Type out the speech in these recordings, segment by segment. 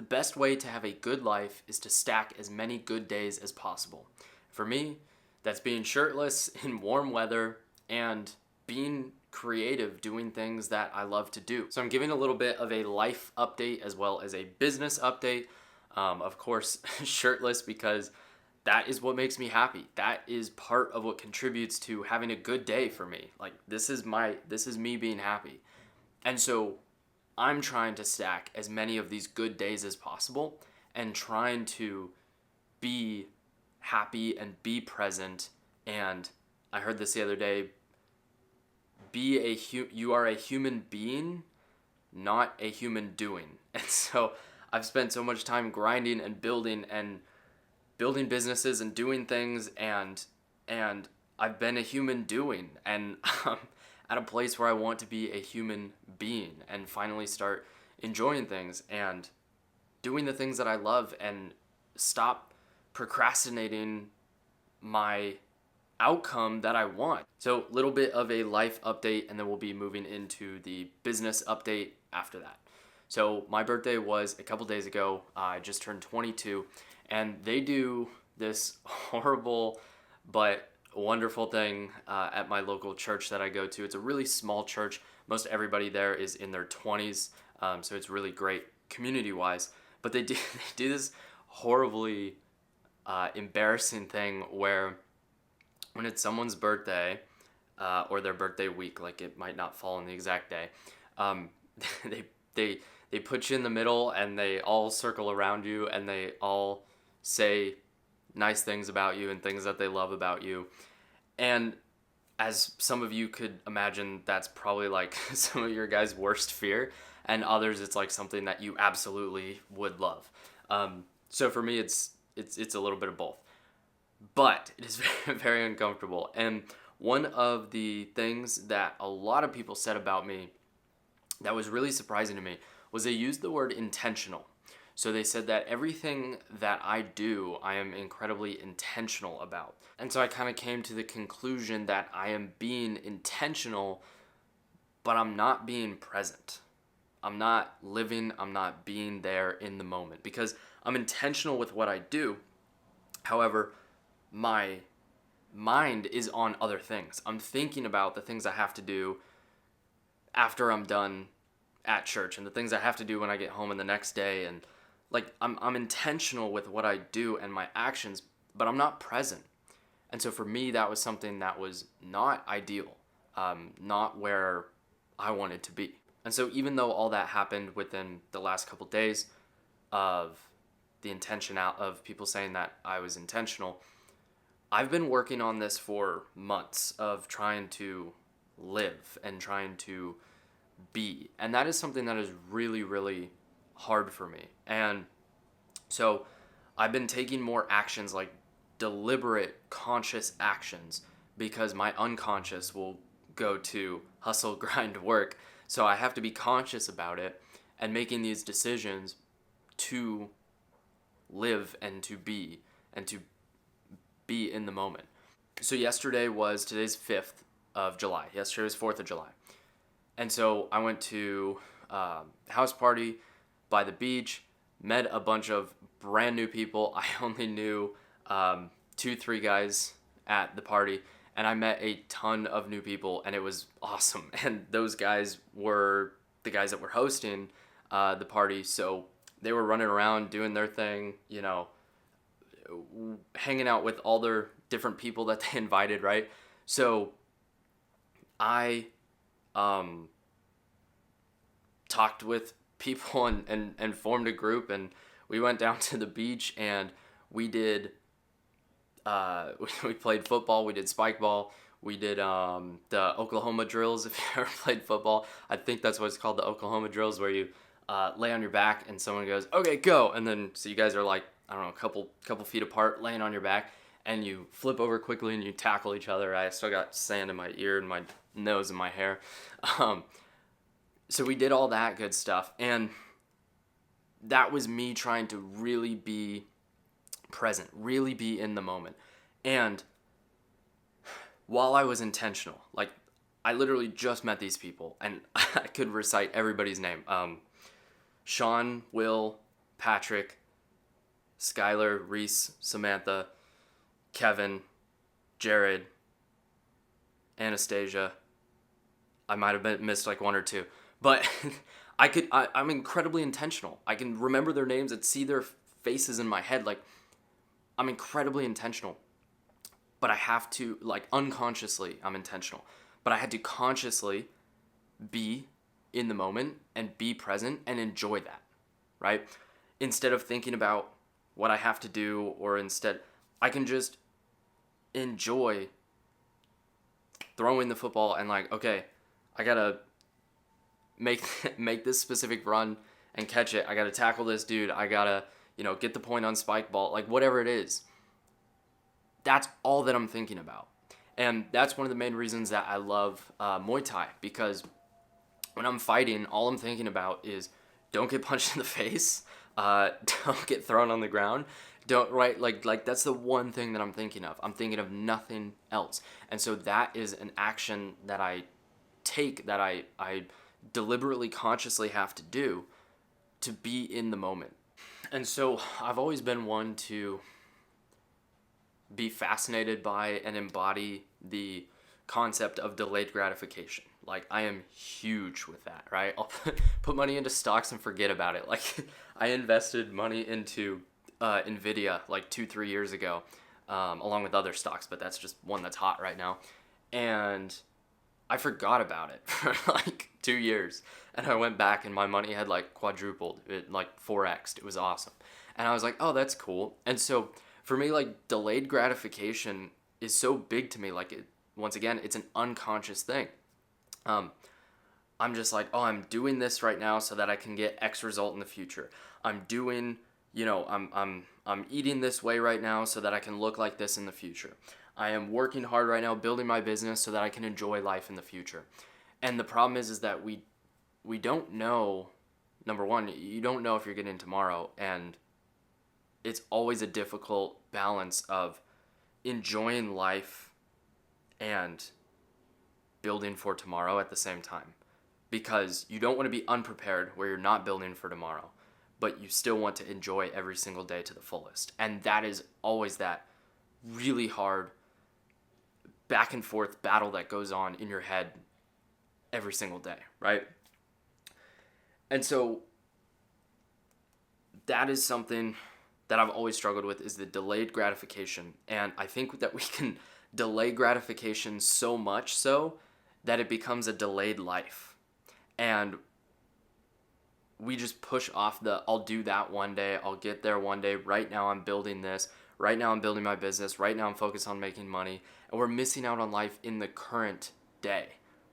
best way to have a good life is to stack as many good days as possible. For me, that's being shirtless in warm weather and being creative doing things that I love to do. So I'm giving a little bit of a life update as well as a business update. Of course, shirtless because that is what makes me happy. That is part of what contributes to having a good day for me. Like this is me being happy. And so I'm trying to stack as many of these good days as possible and trying to be happy and be present. And I heard this the other day, you are a human being, not a human doing. And so I've spent so much time grinding and building businesses and doing things, and I've been a human doing, and at a place where I want to be a human being and finally start enjoying things and doing the things that I love and stop procrastinating my outcome that I want. So a little bit of a life update, and then we'll be moving into the business update after that. So my birthday was a couple days ago. I just turned 22, and they do this horrible but wonderful thing at my local church that I go to. It's a really small church. Most everybody there is in their 20s, so it's really great community-wise. But they do this horribly embarrassing thing where when it's someone's birthday or their birthday week, like it might not fall on the exact day, they put you in the middle and they all circle around you and they all say nice things about you and things that they love about you. And as some of you could imagine, that's probably like some of your guys' worst fear, and others it's like something that you absolutely would love. So for me, it's a little bit of both. But it is very, very uncomfortable. And one of the things that a lot of people said about me that was really surprising to me was they used the word intentional. So they said that everything that I do, I am incredibly intentional about. And so I kind of came to the conclusion that I am being intentional, but I'm not being present. I'm not living, I'm not being there in the moment because I'm intentional with what I do. However, my mind is on other things. I'm thinking about the things I have to do after I'm done at church and the things I have to do when I get home and the next day, and like I'm intentional with what I do and my actions, but I'm not present. And so for me, that was something that was not ideal, not where I wanted to be. And so even though all that happened within the last couple days of the intention out of people saying that I was intentional, I've been working on this for months of trying to live and trying to be. And that is something that is really, really hard for me. And so I've been taking more actions, like deliberate, conscious actions, because my unconscious will go to hustle, grind, work. So I have to be conscious about it and making these decisions to live and to be in the moment. So today's 5th of July. Yesterday was 4th of July. And so I went to a house party by the beach, met a bunch of brand new people. I only knew 2-3 guys at the party, and I met a ton of new people, and it was awesome. And those guys were the guys that were hosting the party, so they were running around doing their thing, hanging out with all their different people that they invited, right? So I talked with people and formed a group, and we went down to the beach and we did we played football, we did spike ball, we did the Oklahoma drills. If you ever played football, I think that's what it's called, the Oklahoma drills, where you lay on your back and someone goes, okay, go, and then so you guys are like, I don't know, a couple feet apart, laying on your back, and you flip over quickly and you tackle each other. I still got sand in my ear and my nose and my hair. So we did all that good stuff, and that was me trying to really be present, really be in the moment. And while I was intentional, like I literally just met these people and I could recite everybody's name. Sean, Will, Patrick, Skylar, Reese, Samantha, Kevin, Jared, Anastasia. I might have missed like one or two, but I'm incredibly intentional. I can remember their names and see their faces in my head. Like, I'm incredibly intentional, but I have to, like, unconsciously, I'm intentional, but I had to consciously be in the moment and be present and enjoy that, right? Instead of thinking about what I have to do, or instead, I can just enjoy throwing the football and, like, okay, I gotta make this specific run and catch it. I gotta tackle this dude. I gotta, get the point on spike ball, like whatever it is. That's all that I'm thinking about. And that's one of the main reasons that I love Muay Thai, because when I'm fighting, all I'm thinking about is don't get punched in the face, don't get thrown on the ground, like that's the one thing that I'm thinking of. I'm thinking of nothing else. And so that is an action that I take, that I deliberately, consciously have to do to be in the moment. And so I've always been one to be fascinated by and embody the concept of delayed gratification. Like, I am huge with that, right? I'll put money into stocks and forget about it. Like, I invested money into Nvidia like 2-3 years ago, along with other stocks, but that's just one that's hot right now. And I forgot about it for like 2 years, and I went back and my money had like quadrupled, it like 4x'd. It was awesome. And I was like, oh, that's cool. And so for me, like, delayed gratification is so big to me. Like, once again, it's an unconscious thing. I'm just like, oh, I'm doing this right now so that I can get X result in the future. I'm doing, I'm eating this way right now so that I can look like this in the future. I am working hard right now, building my business so that I can enjoy life in the future. And the problem is that we don't know. Number one, you don't know if you're getting tomorrow, and it's always a difficult balance of enjoying life and building for tomorrow at the same time, because you don't want to be unprepared where you're not building for tomorrow, but you still want to enjoy every single day to the fullest. And that is always that really hard back and forth battle that goes on in your head every single day, right? And so that is something that I've always struggled with, is the delayed gratification. And I think that we can delay gratification so much so that it becomes a delayed life. And we just push off I'll do that one day, I'll get there one day, right now I'm building this, right now I'm building my business, right now I'm focused on making money, and we're missing out on life in the current day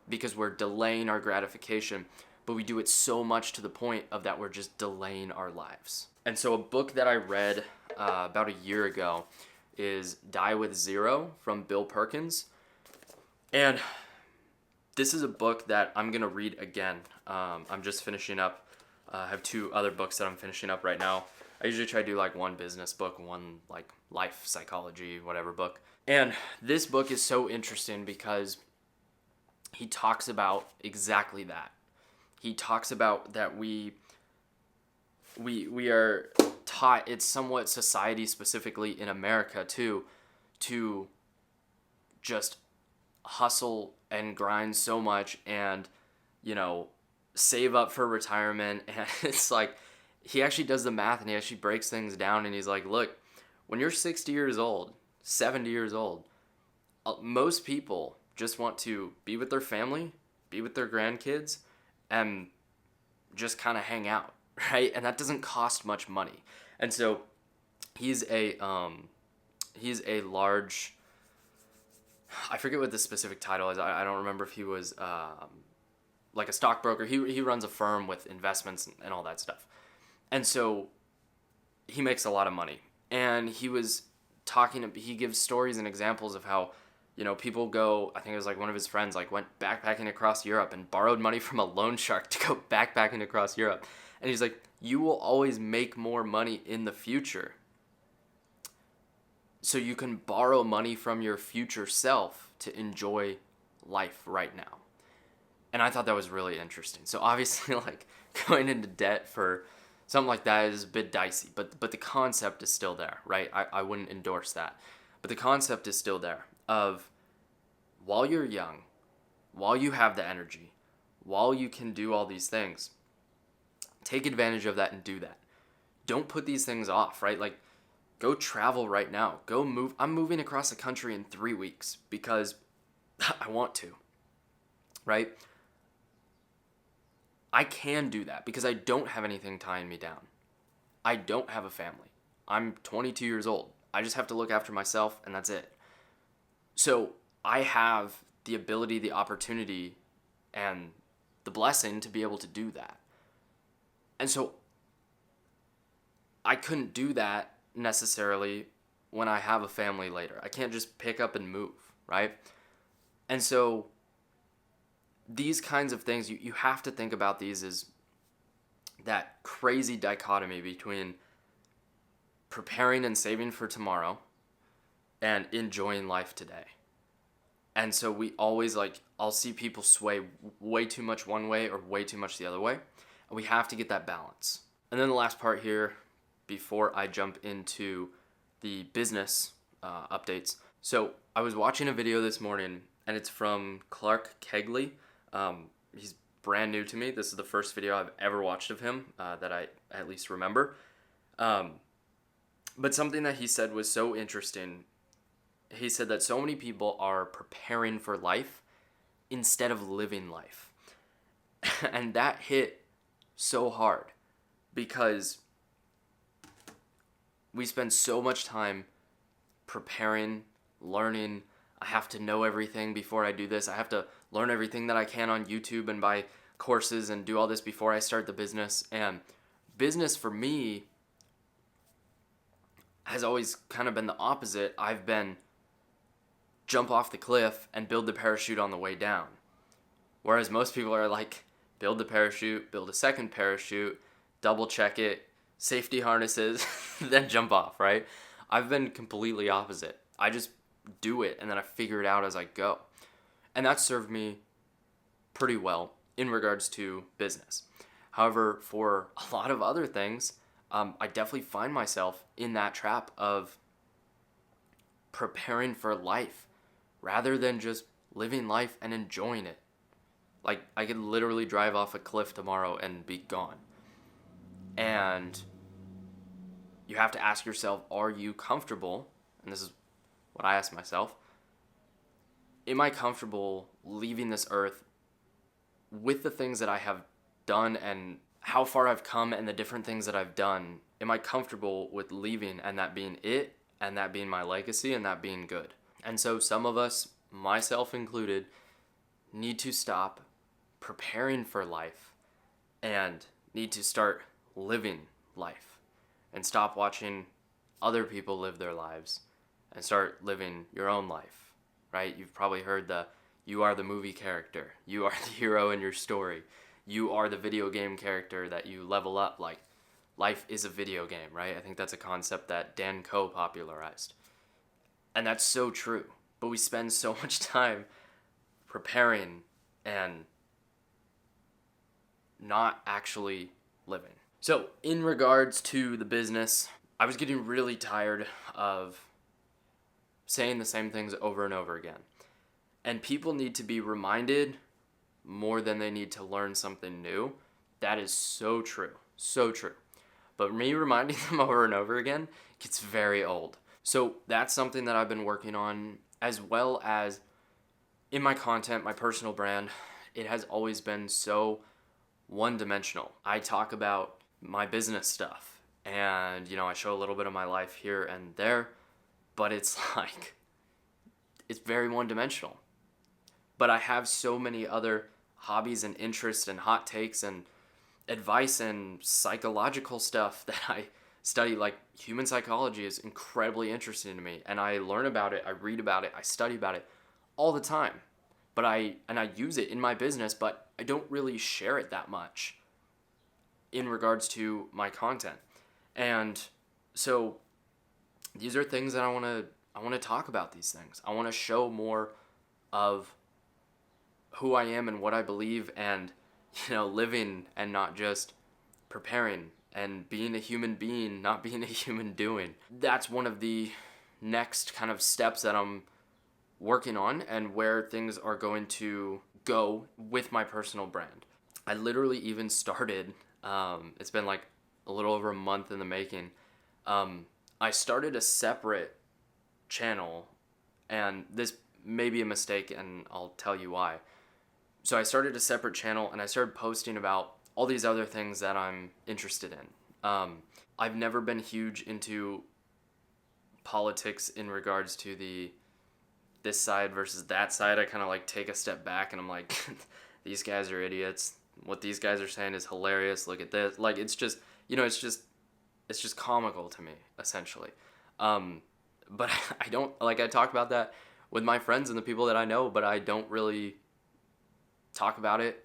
because we're delaying our gratification, but we do it so much to the point of that we're just delaying our lives. And so a book that I read about a year ago is Die with Zero from Bill Perkins. And this is a book that I'm going to read again. I'm just finishing up. I have 2 other books that I'm finishing up right now. I usually try to do like one business book, one like life psychology, whatever book. And this book is so interesting because he talks about exactly that. He talks about that we are taught, it's somewhat society specifically in America too, to just hustle and grind so much and, save up for retirement. And it's like, he actually does the math and he actually breaks things down, and he's like, look, when you're 60 years old, 70 years old, most people just want to be with their family, be with their grandkids, and just kind of hang out, right? And that doesn't cost much money. And so he's a large, I forget what the specific title is. I don't remember if he was like a stockbroker. He runs a firm with investments and all that stuff. And so he makes a lot of money. And he gives stories and examples of how, people go, I think it was like one of his friends like went backpacking across Europe and borrowed money from a loan shark to go backpacking across Europe. And he's like, you will always make more money in the future. So you can borrow money from your future self to enjoy life right now. And I thought that was really interesting. So obviously, like, going into debt for something like that is a bit dicey, but the concept is still there, right? I wouldn't endorse that. But the concept is still there of while you're young, while you have the energy, while you can do all these things, take advantage of that and do that. Don't put these things off, right? Like, go travel right now. Go move. I'm moving across the country in 3 weeks because I want to, right? I can do that because I don't have anything tying me down. I don't have a family. I'm 22 years old. I just have to look after myself, and that's it. So I have the ability, the opportunity, and the blessing to be able to do that. And so I couldn't do that necessarily when I have a family later. I can't just pick up and move, right? And so these kinds of things, you have to think about these as that crazy dichotomy between preparing and saving for tomorrow and enjoying life today. And so we always I'll see people sway way too much one way or way too much the other way. And we have to get that balance. And then the last part here, before I jump into the business updates. So I was watching a video this morning, and it's from Clark Kegley. He's brand new to me. This is the first video I've ever watched of him that I at least remember. But something that he said was so interesting. He said that so many people are preparing for life instead of living life. And that hit so hard because we spend so much time preparing, learning. I have to know everything before I do this. I have to learn everything that I can on YouTube and buy courses and do all this before I start the business. And business for me has always kind of been the opposite. I've been jump off the cliff and build the parachute on the way down. Whereas most people are like, build the parachute, build a second parachute, double check it, safety harnesses, then jump off, right? I've been completely opposite. I just do it and then I figure it out as I go. And that served me pretty well in regards to business. However, for a lot of other things, I definitely find myself in that trap of preparing for life rather than just living life and enjoying it. Like, I could literally drive off a cliff tomorrow and be gone. And you have to ask yourself, are you comfortable? And this is what I ask myself. Am I comfortable leaving this earth with the things that I have done and how far I've come and the different things that I've done? Am I comfortable with leaving and that being it and that being my legacy and that being good? And so some of us, myself included, need to stop preparing for life and need to start living life and stop watching other people live their lives and start living your own life, right? You've probably heard you are the movie character. You are the hero in your story. You are the video game character that you level up. Like, life is a video game, right? I think that's a concept that Dan Coe popularized. And that's so true. But we spend so much time preparing and not actually living. So, in regards to the business, I was getting really tired of saying the same things over and over again. And people need to be reminded more than they need to learn something new. That is so true. So true. But me reminding them over and over again gets very old. So that's something that I've been working on, as well as in my content, my personal brand. It has always been so one-dimensional. I talk about my business stuff and, I show a little bit of my life here and there, but it's it's very one-dimensional. But I have so many other hobbies and interests and hot takes and advice and psychological stuff that I study. Like, human psychology is incredibly interesting to me, and I learn about it, I read about it, I study about it all the time. But I use it in my business, but I don't really share it that much in regards to my content. And so these are things that I want to talk about. These things I want to show more of who I am and what I believe, and living and not just preparing and being a human being, not being a human doing. That's one of the next kind of steps that I'm working on and where things are going to go with my personal brand. I literally even started, it's been like a little over a month in the making. I started a separate channel, and this may be a mistake, and I'll tell you why. So I started a separate channel, and I started posting about all these other things that I'm interested in. I've never been huge into politics in regards to this side versus that side. I kind of like take a step back, and I'm like, these guys are idiots. What these guys are saying is hilarious. Look at this. Like, it's just, it's just comical to me, essentially. But I don't, like, I talk about that with my friends and the people that I know, but I don't really talk about it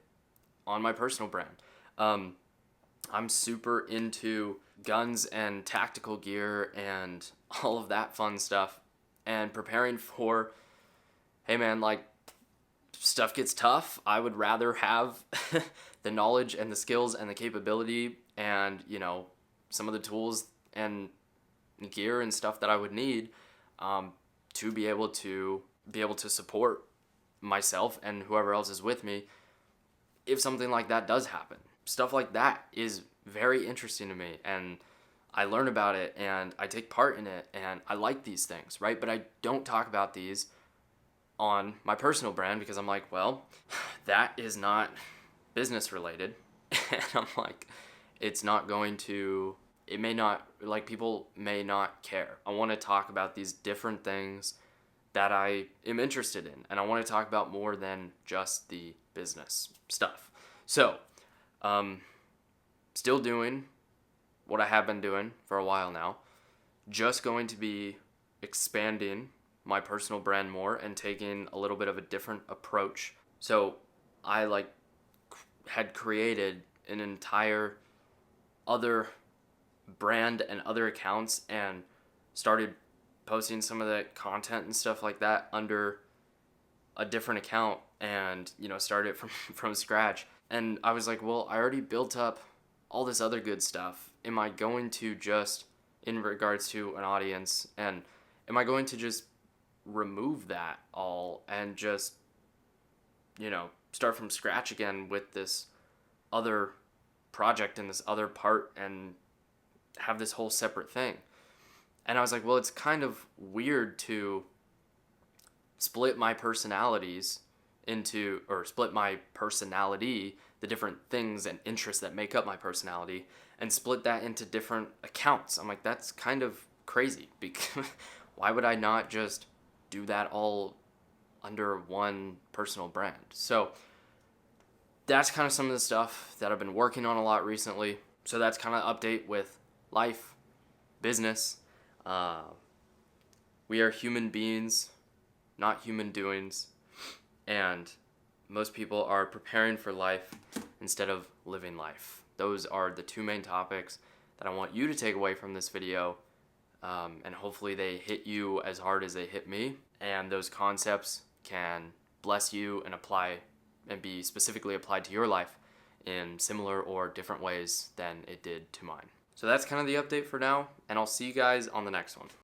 on my personal brand. I'm super into guns and tactical gear and all of that fun stuff, and preparing for, hey man, like, stuff gets tough. I would rather have the knowledge and the skills and the capability and, some of the tools and gear and stuff that I would need to be able to support myself and whoever else is with me if something like that does happen. Stuff like that is very interesting to me, and I learn about it and I take part in it, and I like these things, right? But I don't talk about these on my personal brand because I'm like, well, that is not business related. And I'm like, it's not going to, it may not, like, people may not care. I want to talk about these different things that I am interested in, and I want to talk about more than just the business stuff. So, still doing what I have been doing for a while now, just going to be expanding my personal brand more and taking a little bit of a different approach. So I had created an entire other brand and other accounts and started posting some of the content and stuff like that under a different account, and started from scratch. And I was like, well, I already built up all this other good stuff. Am I going to just, in regards to an audience, and am I going to just remove that all and just start from scratch again with this other project and this other part and have this whole separate thing? And I was like, well, it's kind of weird to split my personalities split my personality, the different things and interests that make up my personality, and split that into different accounts. I'm like, that's kind of crazy, because why would I not just do that all under one personal brand? So that's kind of some of the stuff that I've been working on a lot recently. So that's kind of update with life, business. We are human beings, not human doings, and most people are preparing for life instead of living life. Those are the two main topics that I want you to take away from this video, and hopefully they hit you as hard as they hit me, and those concepts can bless you and apply and be specifically applied to your life in similar or different ways than it did to mine. So that's kind of the update for now, and I'll see you guys on the next one.